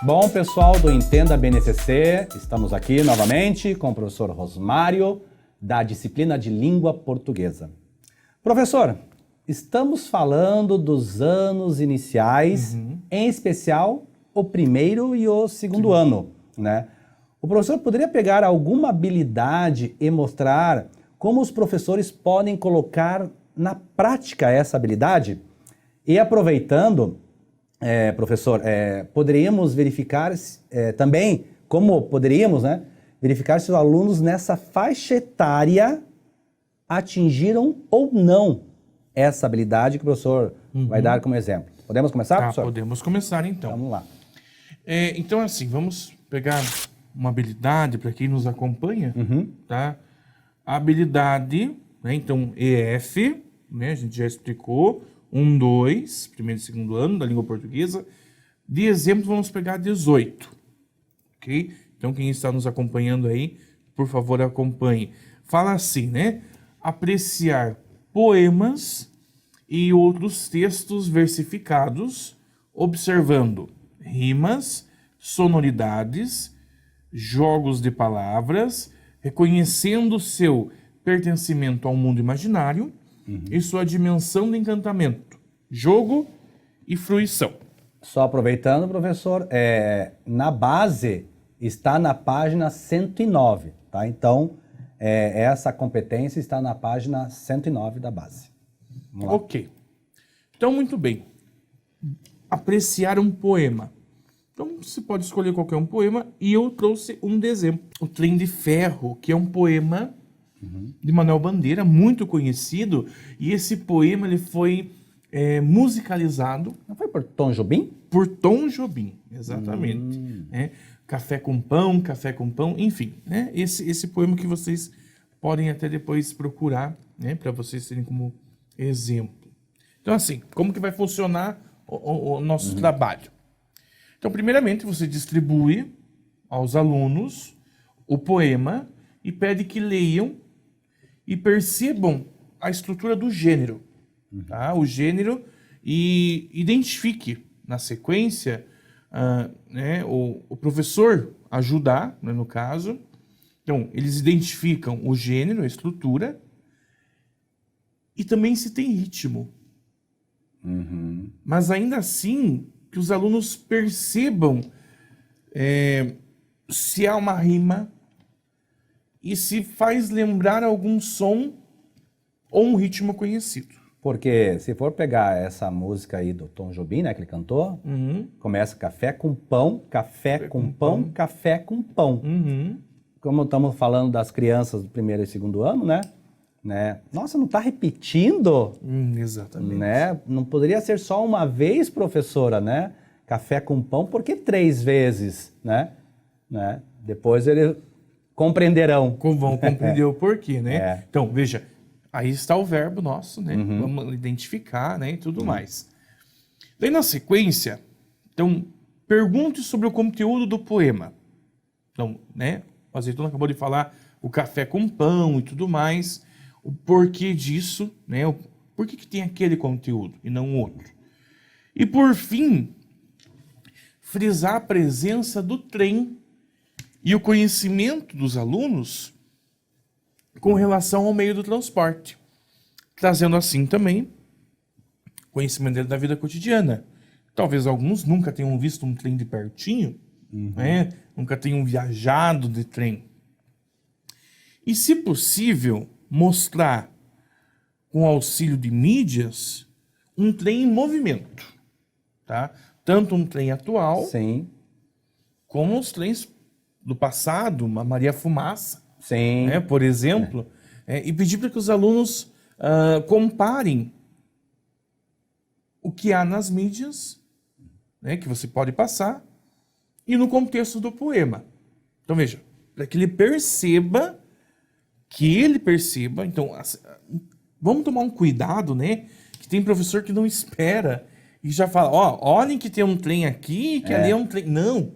Bom, pessoal do Entenda BNCC, estamos aqui novamente com o professor Rosmário, da disciplina de Língua Portuguesa. Professor, estamos falando dos anos iniciais, em especial o primeiro e o segundo ano, né? O professor poderia pegar alguma habilidade e mostrar como os professores podem colocar na prática essa habilidade? E aproveitando, professor, poderíamos verificar também, como poderíamos, né, verificar se os alunos nessa faixa etária atingiram ou não essa habilidade que o professor vai dar como exemplo. Podemos começar, professor? Podemos começar, então. Vamos lá. Então, assim, vamos pegar uma habilidade para quem nos acompanha, tá? A habilidade, né, então, EF, né, a gente já explicou, 1, 2, primeiro e segundo ano da língua portuguesa. De exemplo, vamos pegar 18, ok? Então, quem está nos acompanhando aí, por favor, acompanhe. Fala assim, né? Apreciar poemas e outros textos versificados, observando rimas, sonoridades, jogos de palavras, reconhecendo seu pertencimento ao mundo imaginário e sua dimensão de encantamento, jogo e fruição. Só aproveitando, professor, na base está na página 109, tá? Então, essa competência está na página 109 da base. Vamos lá. Ok. Então, muito bem. Apreciar um poema. Então, você pode escolher qualquer um poema e eu trouxe um de exemplo. O Trem de Ferro, que é um poema de Manuel Bandeira, muito conhecido. E esse poema ele foi musicalizado. Não foi por Tom Jobim? Por Tom Jobim, exatamente. Café com pão, enfim. Né? Esse poema que vocês podem até depois procurar, né, para vocês terem como exemplo. Então, assim, como que vai funcionar o nosso trabalho? Então, primeiramente, você distribui aos alunos o poema e pede que leiam e percebam a estrutura do gênero, tá? O gênero, e identifique na sequência, né, o professor ajudar, né, no caso. Então, eles identificam o gênero, a estrutura, e também se tem ritmo. Mas ainda assim, que os alunos percebam se há uma rima e se faz lembrar algum som ou um ritmo conhecido. Porque se for pegar essa música aí do Tom Jobim, né, que ele cantou, começa café com pão, café com pão, café com pão. Como estamos falando das crianças do primeiro e segundo ano, né? Nossa, não está repetindo? Exatamente. Né? Não poderia ser só uma vez, professora, né? Café com pão, por que 3 vezes, né? Depois eles compreenderão. Vão compreender o porquê, né? Então, veja, aí está o verbo nosso, né? Vamos identificar, né? E tudo mais. Daí, na sequência, então, pergunte sobre o conteúdo do poema. Então, né? O Azeitona acabou de falar o café com pão e tudo mais. O porquê disso, né? Por que tem aquele conteúdo e não outro? E, por fim, frisar a presença do trem e o conhecimento dos alunos com relação ao meio do transporte, trazendo assim também conhecimento dele da vida cotidiana. Talvez alguns nunca tenham visto um trem de pertinho, né? Nunca tenham viajado de trem. E, se possível, mostrar, com auxílio de mídias, um trem em movimento, tá? Tanto um trem atual, Sim. como os trens do passado, uma Maria Fumaça, Sim. né, por exemplo, e pedir para que os alunos comparem o que há nas mídias, né, que você pode passar, e no contexto do poema. Então, veja, para que ele perceba, então, vamos tomar um cuidado, né, que tem professor que não espera e já fala, olhem que tem um trem aqui, que ali é um trem. Não,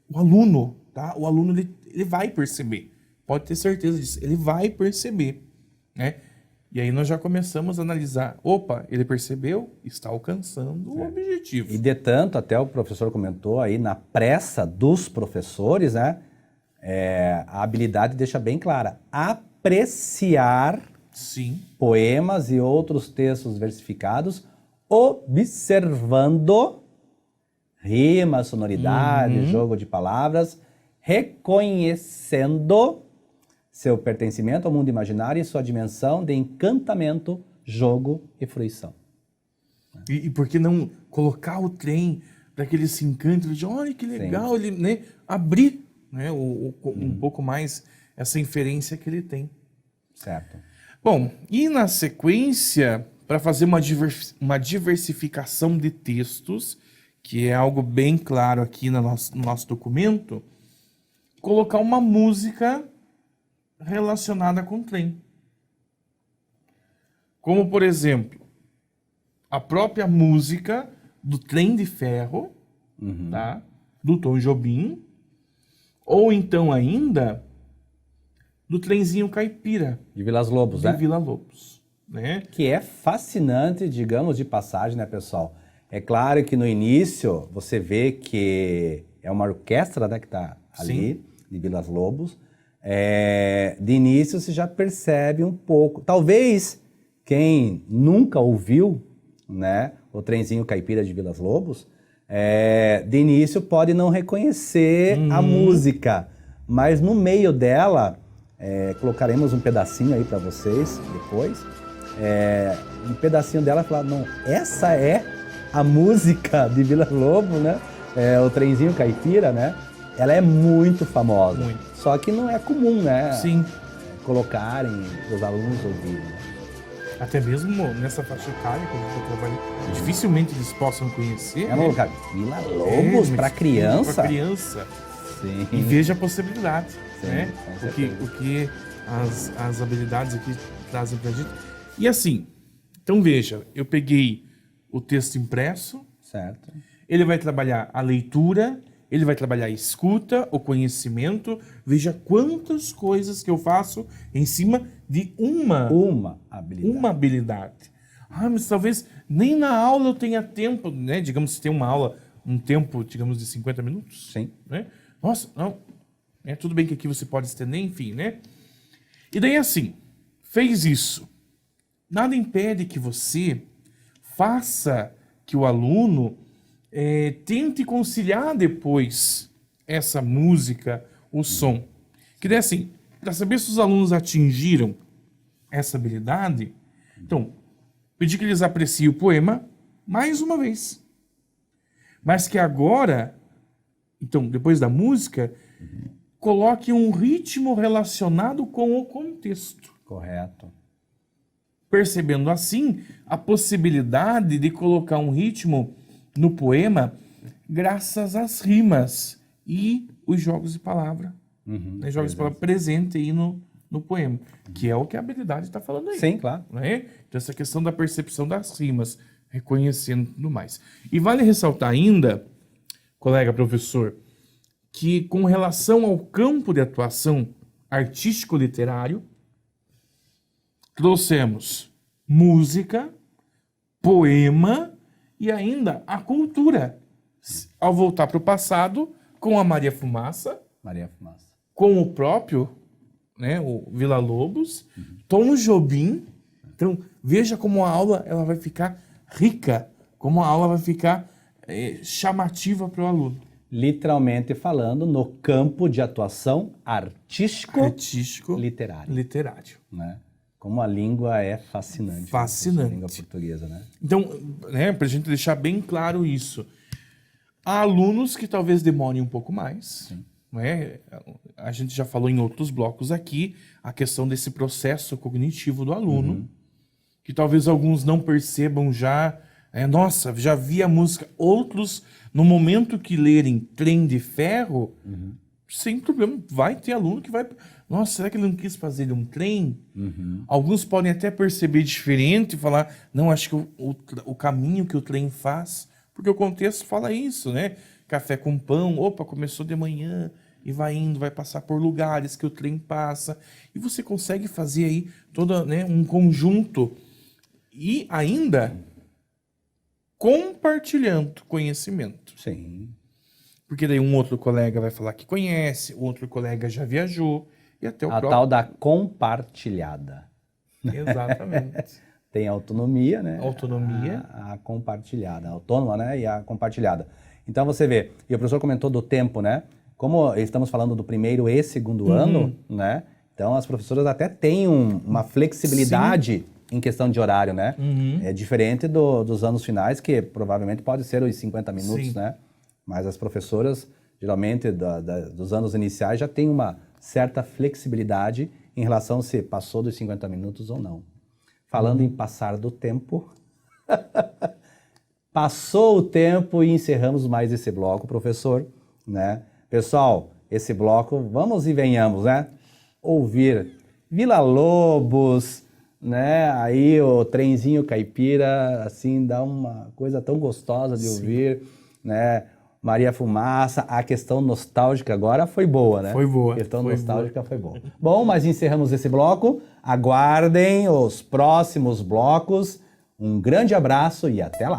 o aluno, tá? O aluno, ele vai perceber. Pode ter certeza disso. Ele vai perceber, né? E aí nós já começamos a analisar. Opa, ele percebeu, está alcançando o objetivo. E de tanto, até o professor comentou aí, na pressa dos professores, né? A habilidade deixa bem clara. Apreciar Sim. poemas e outros textos versificados, observando rima, sonoridade, jogo de palavras, reconhecendo seu pertencimento ao mundo imaginário e sua dimensão de encantamento, jogo e fruição. E por que não colocar o trem para que ele se encante? Olha que legal, ele, né, abrir, né, um pouco mais essa inferência que ele tem. Certo. Bom, e na sequência, para fazer uma diversificação de textos, que é algo bem claro aqui no nosso documento, colocar uma música relacionada com o trem. Como, por exemplo, a própria música do Trem de Ferro, tá? Do Tom Jobim, ou então ainda do Trenzinho Caipira. De Vilas Lobos, né? De Vila Lobos, né? Que é fascinante, digamos, de passagem, né, pessoal? É claro que no início você vê que é uma orquestra, né, que está ali, de Vilas Lobos. De início você já percebe um pouco. Talvez quem nunca ouviu, né, o Trenzinho Caipira de Vilas Lobos, de início pode não reconhecer a música, mas no meio dela, colocaremos um pedacinho aí para vocês depois, um pedacinho dela falar, não, essa é a música de Vila Lobo, né? O Trenzinho Caipira, né? Ela é muito famosa. Muito. Só que não é comum, né? Sim. Colocarem os alunos ouvirem. Né? Até mesmo nessa faixa etária, quando eu trabalho, dificilmente eles possam conhecer. Um lugar, Vila Lobos para criança? Para criança. Sim. E veja a possibilidade, Sim, né? O que as habilidades aqui trazem pra gente. E assim, então veja, eu peguei o texto impresso, certo. Ele vai trabalhar a leitura, ele vai trabalhar a escuta, o conhecimento. Veja quantas coisas que eu faço em cima de uma habilidade. Ah, mas talvez nem na aula eu tenha tempo, né? Digamos, se tem uma aula, um tempo, digamos, de 50 minutos. Sim. Né? Nossa, não. Tudo bem que aqui você pode estender, enfim, né? E daí assim, fez isso. Nada impede que você faça que o aluno tente conciliar depois essa música, o som. Que daí assim, para saber se os alunos atingiram essa habilidade, então, pedir que eles apreciem o poema mais uma vez. Mas que agora, então, depois da música, coloque um ritmo relacionado com o contexto. Correto. Percebendo assim a possibilidade de colocar um ritmo no poema graças às rimas e os jogos de palavra. Né? Jogos de palavra presente aí no poema, que é o que a habilidade está falando aí. Sim, claro. Né? Então, essa questão da percepção das rimas, reconhecendo tudo mais. E vale ressaltar ainda, colega professor, que com relação ao campo de atuação artístico-literário, trouxemos música, poema e ainda a cultura. Ao voltar para o passado, com a Maria Fumaça, com o próprio, né, o Vila Lobos, Tom Jobim. Então, veja como a aula ela vai ficar rica, como a aula vai ficar chamativa para o aluno. Literalmente falando, no campo de atuação artístico-literário. Né? Como a língua é fascinante. Fascinante. A língua portuguesa, né? Então, né, para a gente deixar bem claro isso, há alunos que talvez demorem um pouco mais. Né? A gente já falou em outros blocos aqui a questão desse processo cognitivo do aluno, que talvez alguns não percebam já. Nossa, já vi a música. Outros, no momento que lerem Trem de Ferro, sem problema, vai ter aluno que vai... Nossa, será que ele não quis fazer um trem? Alguns podem até perceber diferente e falar, não, acho que o caminho que o trem faz, porque o contexto fala isso, né? Café com pão, opa, começou de manhã, e vai indo, vai passar por lugares que o trem passa, e você consegue fazer aí todo, né, um conjunto e ainda compartilhando conhecimento. Sim. Porque daí um outro colega vai falar que conhece, outro colega já viajou, e até o A tal da compartilhada. Exatamente. Tem a autonomia, né? Autonomia. A compartilhada. A autônoma, né? E a compartilhada. Então você vê, e o professor comentou do tempo, né? Como estamos falando do primeiro e segundo ano, né? Então as professoras até têm uma flexibilidade em questão de horário, né? É diferente dos anos finais, que provavelmente pode ser os 50 minutos, né? Mas as professoras, geralmente, dos anos iniciais, já têm uma certa flexibilidade em relação se passou dos 50 minutos ou não. Falando em passar do tempo, passou o tempo e encerramos mais esse bloco, professor, né? Pessoal, esse bloco, vamos e venhamos, né? Ouvir Vila Lobos, né? Aí o trenzinho caipira, assim, dá uma coisa tão gostosa de ouvir, né? Maria Fumaça, a questão nostálgica agora foi boa, né? Foi boa. A questão foi nostálgica foi boa. Bom, mas encerramos esse bloco. Aguardem os próximos blocos. Um grande abraço e até lá!